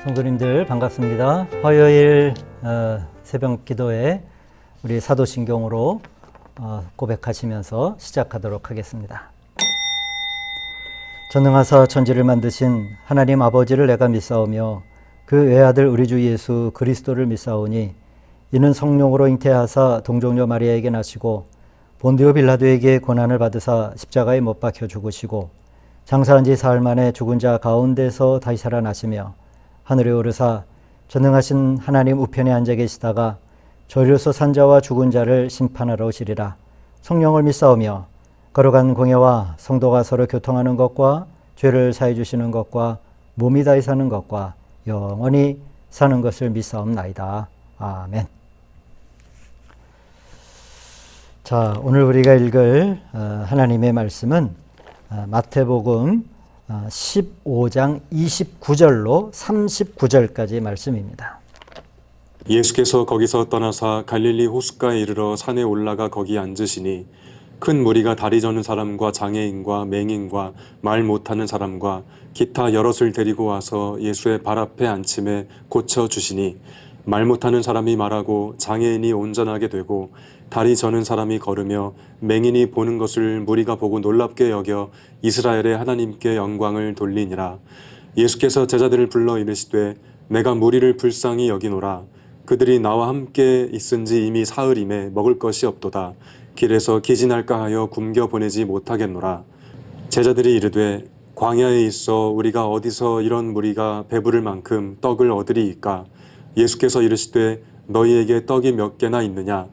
성도님들 반갑습니다. 화요일 새벽 기도에 우리 사도신경으로 고백하시면서 시작하도록 하겠습니다. 전능하사 천지를 만드신 하나님 아버지를 내가 믿사오며 그 외아들 우리 주 예수 그리스도를 믿사오니 이는 성령으로 잉태하사 동정녀 마리아에게 나시고 본디오 빌라도에게 고난을 받으사 십자가에 못 박혀 죽으시고 장사한 지 사흘 만에 죽은 자 가운데서 다시 살아나시며 하늘에 오르사 전능하신 하나님 우편에 앉아 계시다가 저리로서 산자와 죽은 자를 심판하러 오시리라. 성령을 믿사오며 거룩한 공예와 성도가 서로 교통하는 것과 죄를 사해 주시는 것과 몸이 다히 사는 것과 영원히 사는 것을 믿사옵나이다. 아멘. 자, 오늘 우리가 읽을 하나님의 말씀은 마태복음 15장 29절로 39절까지 말씀입니다. 예수께서 거기서 떠나사 갈릴리 호숫가에 이르러 산에 올라가 거기 앉으시니 큰 무리가 다리 저는 사람과 장애인과 맹인과 말 못하는 사람과 기타 여럿을 데리고 와서 예수의 발 앞에 앉힘에 고쳐주시니 말 못하는 사람이 말하고 장애인이 온전하게 되고 다리 저는 사람이 걸으며 맹인이 보는 것을 무리가 보고 놀랍게 여겨 이스라엘의 하나님께 영광을 돌리니라. 예수께서 제자들을 불러 이르시되 내가 무리를 불쌍히 여기노라. 그들이 나와 함께 있은지 이미 사흘임에 먹을 것이 없도다. 길에서 기진할까 하여 굶겨 보내지 못하겠노라. 제자들이 이르되 광야에 있어 우리가 어디서 이런 무리가 배부를 만큼 떡을 얻으리이까. 예수께서 이르시되 너희에게 떡이 몇 개나 있느냐.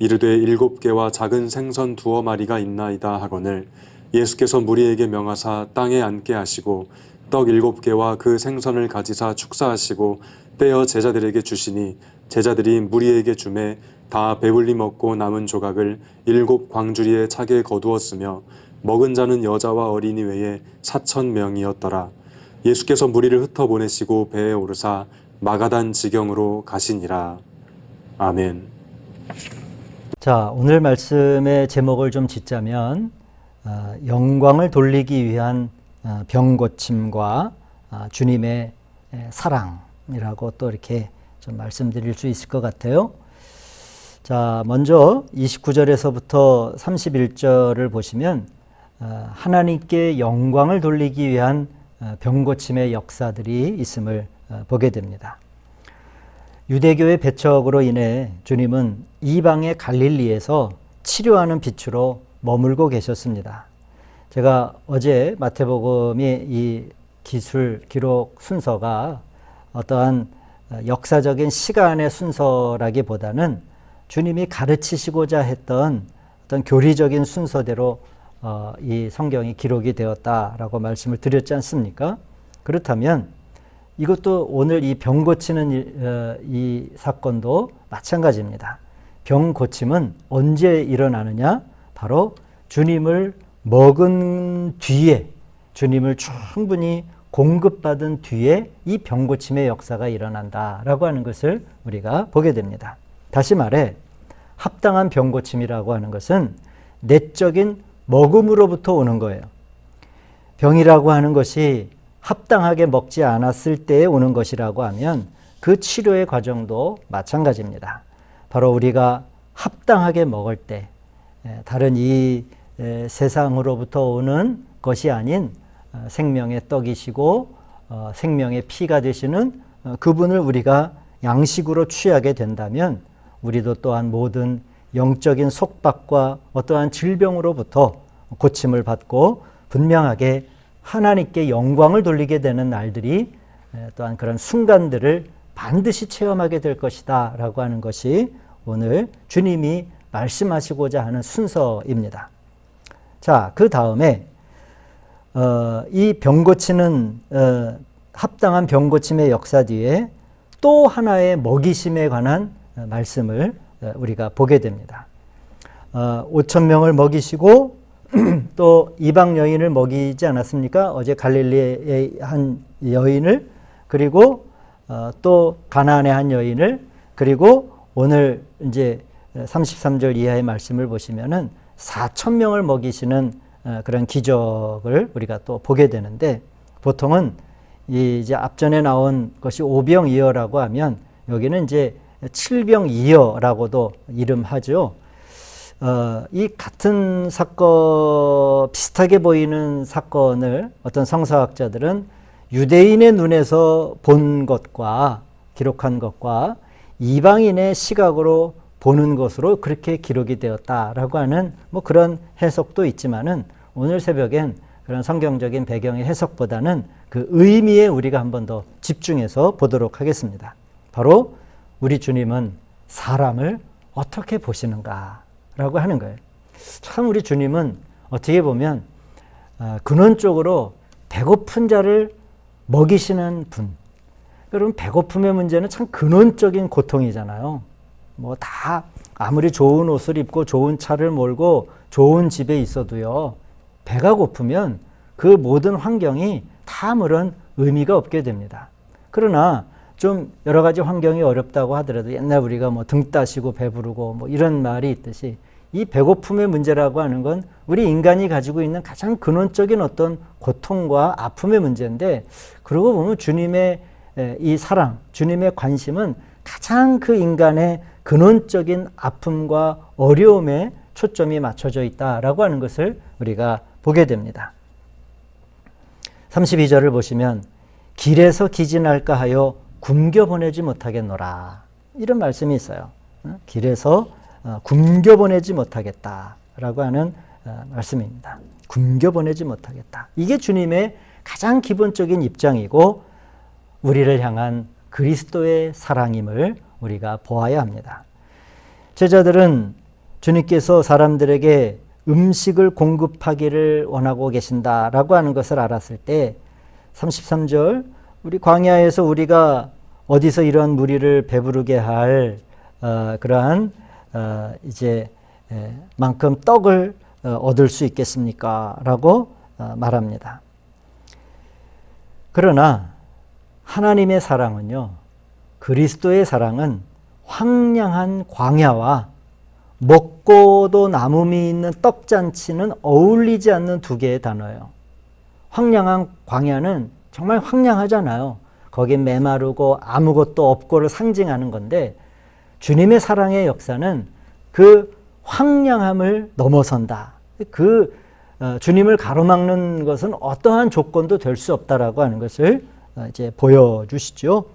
이르되 7개와 작은 생선 2마리가 있나이다 하거늘 예수께서 무리에게 명하사 땅에 앉게 하시고 떡 7개와 그 생선을 가지사 축사하시고 떼어 제자들에게 주시니 제자들이 무리에게 주매 다 배불리 먹고 남은 조각을 7 광주리에 차게 거두었으며 먹은 자는 여자와 어린이 외에 4,000명이었더라. 예수께서 무리를 흩어보내시고 배에 오르사 마가단 지경으로 가시니라. 아멘. 자, 오늘 말씀의 제목을 좀 짓자면 영광을 돌리기 위한 병 고침과 주님의 사랑이라고 또 이렇게 좀 말씀드릴 수 있을 것 같아요. 자, 먼저 29절에서부터 31절을 보시면 하나님께 영광을 돌리기 위한 병 고침의 역사들이 있음을 보게 됩니다. 유대교의 배척으로 인해 주님은 이방의 갈릴리에서 치료하는 빛으로 머물고 계셨습니다. 제가 어제 마태복음의 이 기록 순서가 어떠한 역사적인 시간의 순서라기보다는 주님이 가르치시고자 했던 어떤 교리적인 순서대로 이 성경이 기록이 되었다라고 말씀을 드렸지 않습니까? 그렇다면 이것도 오늘 이 병 고치는 이 사건도 마찬가지입니다. 병 고침은 언제 일어나느냐? 바로 주님을 먹은 뒤에, 주님을 충분히 공급받은 뒤에 이 병 고침의 역사가 일어난다라고 하는 것을 우리가 보게 됩니다. 다시 말해 합당한 병 고침이라고 하는 것은 내적인 먹음으로부터 오는 거예요. 병이라고 하는 것이 합당하게 먹지 않았을 때에 오는 것이라고 하면 그 치료의 과정도 마찬가지입니다. 바로 우리가 합당하게 먹을 때 다른 이 세상으로부터 오는 것이 아닌 생명의 떡이시고 생명의 피가 되시는 그분을 우리가 양식으로 취하게 된다면 우리도 또한 모든 영적인 속박과 어떠한 질병으로부터 고침을 받고 분명하게 하나님께 영광을 돌리게 되는 날들이 또한 그런 순간들을 반드시 체험하게 될 것이다 라고 하는 것이 오늘 주님이 말씀하시고자 하는 순서입니다. 자, 그 다음에 이 병 고치는 합당한 병 고침의 역사 뒤에 또 하나의 먹이심에 관한 말씀을 우리가 보게 됩니다. 5,000명을 먹이시고 또 이방 여인을 먹이지 않았습니까? 어제 갈릴리의 한 여인을, 그리고 또 가나안의 한 여인을, 그리고 오늘 이제 33절 이하의 말씀을 보시면은 4,000명을 먹이시는 그런 기적을 우리가 또 보게 되는데, 보통은 이제 앞전에 나온 것이 오병이어라고 하면 여기는 이제 칠병이어라고도 이름하죠. 이 같은 사건, 비슷하게 보이는 사건을 어떤 성서학자들은 유대인의 눈에서 본 것과 기록한 것과 이방인의 시각으로 보는 것으로 그렇게 기록이 되었다라고 하는 뭐 그런 해석도 있지만은 오늘 새벽엔 그런 성경적인 배경의 해석보다는 그 의미에 우리가 한 번 더 집중해서 보도록 하겠습니다. 바로 우리 주님은 사람을 어떻게 보시는가라고 하는 거예요. 참 우리 주님은 어떻게 보면 근원적으로 배고픈 자를 먹이시는 분. 여러분 배고픔의 문제는 참 근원적인 고통이잖아요. 뭐 다 아무리 좋은 옷을 입고 좋은 차를 몰고 좋은 집에 있어도요. 배가 고프면 그 모든 환경이 다 아무런 의미가 없게 됩니다. 그러나 좀 여러 가지 환경이 어렵다고 하더라도 옛날 우리가 뭐 등 따시고 배부르고 뭐 이런 말이 있듯이 이 배고픔의 문제라고 하는 건 우리 인간이 가지고 있는 가장 근원적인 어떤 고통과 아픔의 문제인데 그러고 보면 주님의 이 사랑, 주님의 관심은 가장 그 인간의 근원적인 아픔과 어려움에 초점이 맞춰져 있다라고 하는 것을 우리가 보게 됩니다. 32절을 보시면 길에서 기진할까 하여 굶겨보내지 못하겠노라. 이런 말씀이 있어요. 길에서 굶겨보내지 못하겠다라고 하는 말씀입니다. 굶겨보내지 못하겠다. 이게 주님의 가장 기본적인 입장이고 우리를 향한 그리스도의 사랑임을 우리가 보아야 합니다. 제자들은 주님께서 사람들에게 음식을 공급하기를 원하고 계신다라고 하는 것을 알았을 때 33절 우리 광야에서 우리가 어디서 이런 무리를 배부르게 할 그러한 이제 만큼 떡을 얻을 수 있겠습니까? 라고 말합니다. 그러나 하나님의 사랑은요, 그리스도의 사랑은 황량한 광야와 먹고도 남음이 있는 떡잔치는 어울리지 않는 두 개의 단어예요. 황량한 광야는 정말 황량하잖아요. 거긴 메마르고 아무것도 없고를 상징하는 건데 주님의 사랑의 역사는 그 황량함을 넘어선다. 주님을 가로막는 것은 어떠한 조건도 될 수 없다라고 하는 것을 이제 보여주시죠.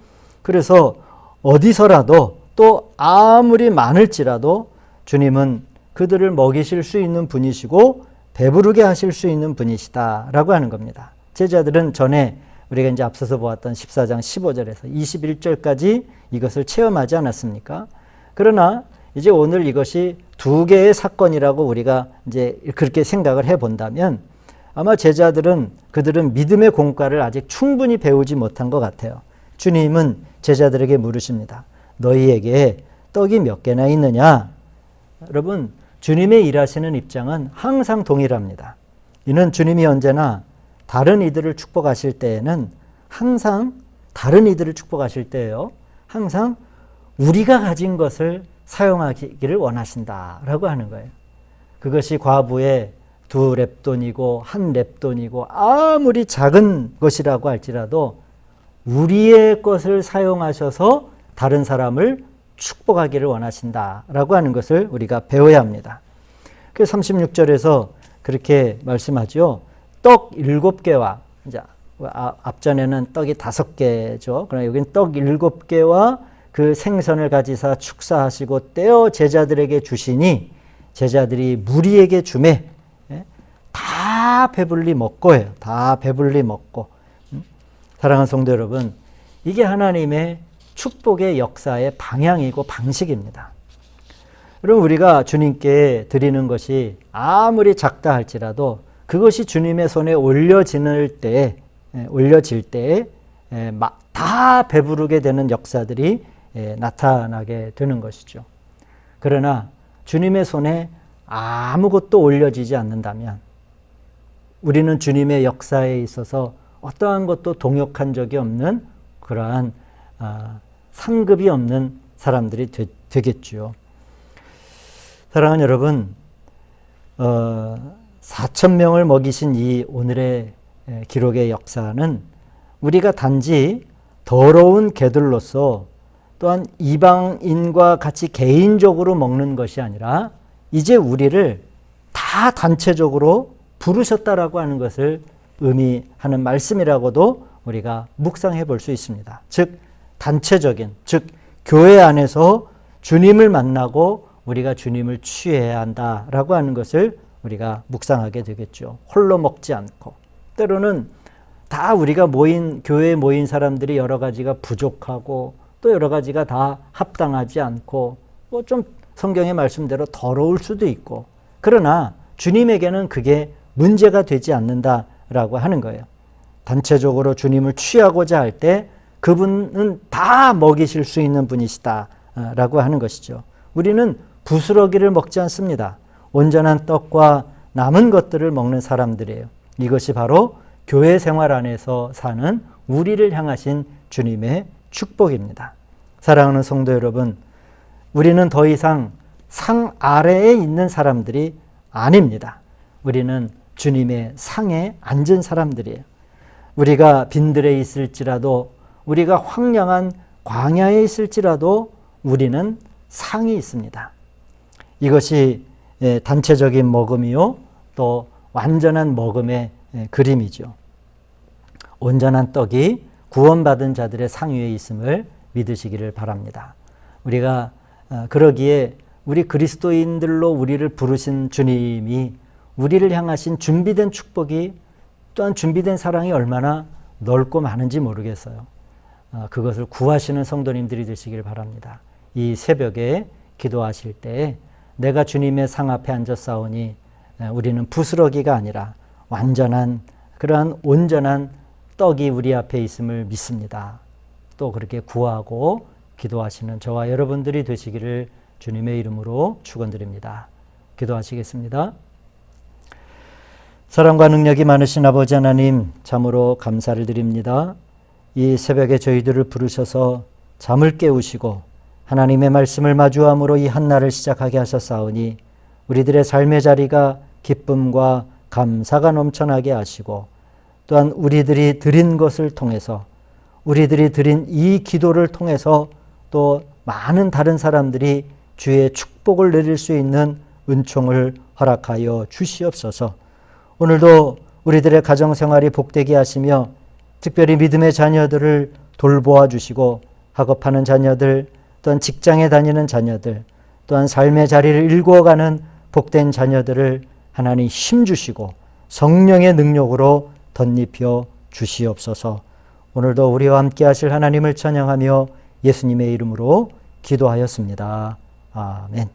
그래서 어디서라도 또 아무리 많을지라도 주님은 그들을 먹이실 수 있는 분이시고 배부르게 하실 수 있는 분이시다라고 하는 겁니다. 제자들은 전에 우리가 이제 앞서서 보았던 14장 15절에서 21절까지 이것을 체험하지 않았습니까? 그러나 이제 오늘 이것이 두 개의 사건이라고 우리가 이제 그렇게 생각을 해 본다면 아마 그들은 믿음의 공과를 아직 충분히 배우지 못한 것 같아요. 주님은 제자들에게 물으십니다. 너희에게 떡이 몇 개나 있느냐? 여러분, 주님의 일하시는 입장은 항상 동일합니다. 이는 주님이 언제나 다른 이들을 축복하실 때에는 항상 다른 이들을 축복하실 때예요. 항상 우리가 가진 것을 사용하기를 원하신다라고 하는 거예요. 그것이 과부의 2렙돈이고 1렙돈이고 아무리 작은 것이라고 할지라도 우리의 것을 사용하셔서 다른 사람을 축복하기를 원하신다라고 하는 것을 우리가 배워야 합니다. 그래서 36절에서 그렇게 말씀하죠. 떡 7개와 이제 앞전에는 떡이 5개죠. 그러나 여기는 떡 7개와 그 생선을 가지사 축사하시고 떼어 제자들에게 주시니 제자들이 무리에게 주매 다 배불리 먹고 해요. 다 배불리 먹고. 사랑하는 성도 여러분, 이게 하나님의 축복의 역사의 방향이고 방식입니다. 여러분, 우리가 주님께 드리는 것이 아무리 작다 할지라도 그것이 주님의 손에 올려질 때에 다 배부르게 되는 역사들이 나타나게 되는 것이죠. 그러나 주님의 손에 아무것도 올려지지 않는다면 우리는 주님의 역사에 있어서 어떠한 것도 동역한 적이 없는 그러한 상급이 없는 사람들이 되겠죠. 사랑하는 여러분, 4,000명을 먹이신 이 오늘의 기록의 역사는 우리가 단지 더러운 개들로서 또한 이방인과 같이 개인적으로 먹는 것이 아니라 이제 우리를 다 단체적으로 부르셨다라고 하는 것을 의미하는 말씀이라고도 우리가 묵상해 볼 수 있습니다. 즉 단체적인, 즉 교회 안에서 주님을 만나고 우리가 주님을 취해야 한다라고 하는 것을 우리가 묵상하게 되겠죠. 홀로 먹지 않고, 때로는 다 우리가 교회에 모인 사람들이 여러 가지가 부족하고 또 여러 가지가 다 합당하지 않고 뭐 좀 성경의 말씀대로 더러울 수도 있고, 그러나 주님에게는 그게 문제가 되지 않는다라고 하는 거예요. 단체적으로 주님을 취하고자 할 때 그분은 다 먹이실 수 있는 분이시다라고 하는 것이죠. 우리는 부스러기를 먹지 않습니다. 온전한 떡과 남은 것들을 먹는 사람들이에요. 이것이 바로 교회 생활 안에서 사는 우리를 향하신 주님의 축복입니다. 사랑하는 성도 여러분, 우리는 더 이상 상 아래에 있는 사람들이 아닙니다. 우리는 주님의 상에 앉은 사람들이에요. 우리가 빈들에 있을지라도, 우리가 황량한 광야에 있을지라도 우리는 상이 있습니다. 이것이 단체적인 먹음이요, 또 완전한 먹음의 그림이죠. 온전한 떡이 구원받은 자들의 상 위에 있음을 믿으시기를 바랍니다. 우리가 그러기에 우리 그리스도인들로 우리를 부르신 주님이 우리를 향하신 준비된 축복이, 또한 준비된 사랑이 얼마나 넓고 많은지 모르겠어요. 그것을 구하시는 성도님들이 되시길 바랍니다. 이 새벽에 기도하실 때 내가 주님의 상 앞에 앉았사오니 우리는 부스러기가 아니라 완전한 그러한 온전한 떡이 우리 앞에 있음을 믿습니다. 또 그렇게 구하고 기도하시는 저와 여러분들이 되시기를 주님의 이름으로 축원드립니다. 기도하시겠습니다. 사랑과 능력이 많으신 아버지 하나님, 참으로 감사를 드립니다. 이 새벽에 저희들을 부르셔서 잠을 깨우시고 하나님의 말씀을 마주함으로 이 한날을 시작하게 하셨사오니 우리들의 삶의 자리가 기쁨과 감사가 넘쳐나게 하시고, 또한 우리들이 드린 것을 통해서, 우리들이 드린 이 기도를 통해서 또 많은 다른 사람들이 주의 축복을 누릴 수 있는 은총을 허락하여 주시옵소서. 오늘도 우리들의 가정생활이 복되게 하시며 특별히 믿음의 자녀들을 돌보아 주시고, 학업하는 자녀들, 또한 직장에 다니는 자녀들, 또한 삶의 자리를 일구어가는 복된 자녀들을 하나님 힘주시고 성령의 능력으로 덧입혀 주시옵소서. 오늘도 우리와 함께 하실 하나님을 찬양하며 예수님의 이름으로 기도하였습니다. 아멘.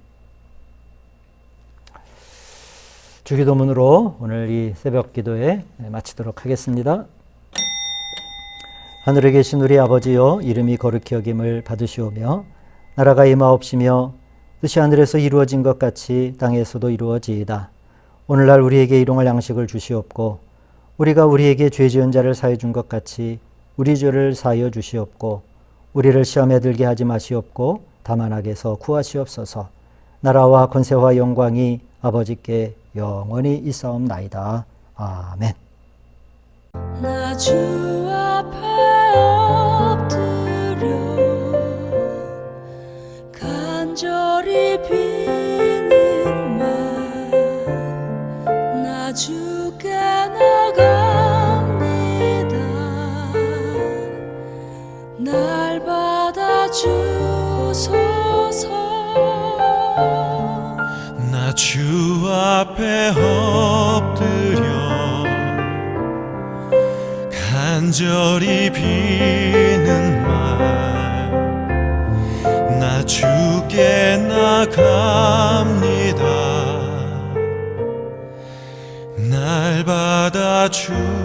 주기도문으로 오늘 이 새벽 기도에 마치도록 하겠습니다. 하늘에 계신 우리 아버지여, 이름이 거룩히 여김을 받으시오며 나라가 임하옵시며 뜻이 하늘에서 이루어진 것 같이 땅에서도 이루어지이다. 오늘날 우리에게 일용할 양식을 주시옵고 우리가 우리에게 죄 지은 자를 사해 준 것 같이 우리 죄를 사하여 주시옵고 우리를 시험에 들게 하지 마시옵고 다만 악에서 구하시옵소서. 나라와 권세와 영광이 아버지께 영원히 있사옵나이다. 아멘. 나 주 앞에 엎드려 간절히 비는 말, 나 주께 나갑니다. 날 받아주소서. 나 주 앞에 엎드려 간절히 비는 말, 나 주께 나갑니다. 날 받아주소서.